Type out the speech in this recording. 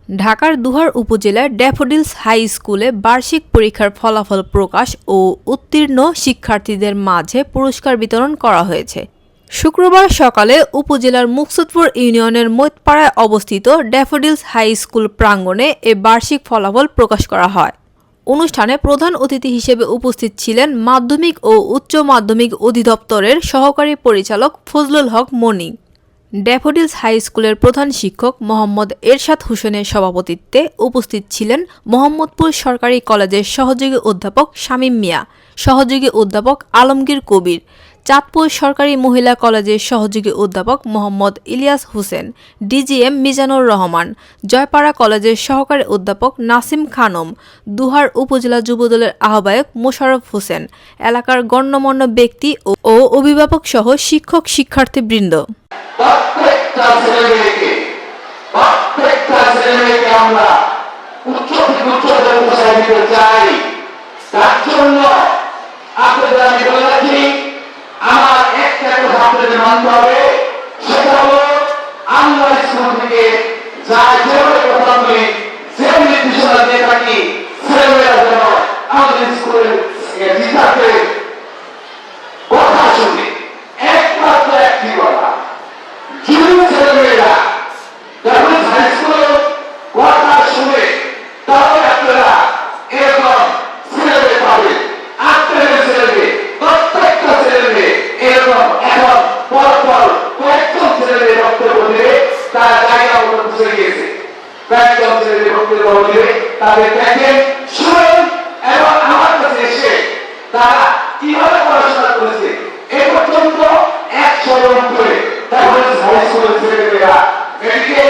ঢাকার দুহার উপজেলার daffodils high স্কুলে বার্ষিক পরীক্ষার ফলাফল প্রকাশ ও উত্তীর্ণ শিক্ষার্থীদের মাঝে পুরস্কার বিতরণ করা হয়েছে। শুক্রবার সকালে উপজেলার মুকসুদপুর ইউনিয়নের মৈতপাড়ায় অবস্থিত ড্যাফোডিলস হাই স্কুল প্রাঙ্গণে এ বার্ষিক ফলাফল প্রকাশ করা হয়। অনুষ্ঠানে প্রধান অতিথি হিসেবে উপস্থিত ছিলেন মাধ্যমিক ও উচ্চ মাধ্যমিক অধিদপ্তরের সহকারী পরিচালক ফজলুল হক মনি। ড্যাফোডিলস হাই স্কুলের প্রধান শিক্ষক মোহাম্মদ এরশাদ হোসেনের সভাপতিত্বে উপস্থিত ছিলেন মোহাম্মদপুর সরকারি কলেজের সহযোগী অধ্যাপক শামীম মিয়া, সহযোগী অধ্যাপক আলমগীর কবির, চাঁদপুর সরকারি মহিলা কলেজের সহযোগী অধ্যাপক মোহাম্মদ ইলিয়াস হোসেন, ডিজিএম মিজানুর রহমান, জয়পাড়া কলেজের সহকারী অধ্যাপক নাসিম খানম, দুহার উপজেলা যুবদলের আহ্বায়ক মোশাররফ হোসেন, এলাকার গণ্যমান্য ব্যক্তি ও অভিভাবক সহ শিক্ষক শিক্ষার্থীবৃন্দ। প্রত্যেকটা ছেলেমেয়েকে আমরা উচ্চ থেকে উচ্চতর পৌঁছায় দিতে চাই। তার জন্য আপনাদের আমি বলে রাখি, আমার একটা কথা আপনাদের মানতে হবে, সেটা হলো আমরা স্কুল থেকে যা যেভাবে কথা বলি, যে নির্দেশনা দিয়ে থাকি, ছেলেমেয়েরা যেন আমাদের স্কুলের টিচারদের কথা শুনে একমাত্র একটি কথা, ছেলেমেয়েরা যখন হাই স্কুলের কথা শুনে তাহলে আপনারা এরকম ছেলেমেয়ে পাবেন। আপনাদের ছেলেমেয়ে, প্রত্যেকটা ছেলেমেয়ে এরকম এখন পরপর কয়েকজন ছেলেমেয়ে বক্তব্য দেবে, তারা জায়গা মতো বুঝে গিয়েছে। কয়েকজন ছেলেমেয়ে বক্তব্য দেবে, তাদের দেখেন, শুনুন এবং আমার কাছে এসে তারা কিভাবে পড়াশোনা করেছে এ পর্যন্ত 100 জন করে তারপরে হাই স্কুলের ছেলেমেয়েরা এদিকে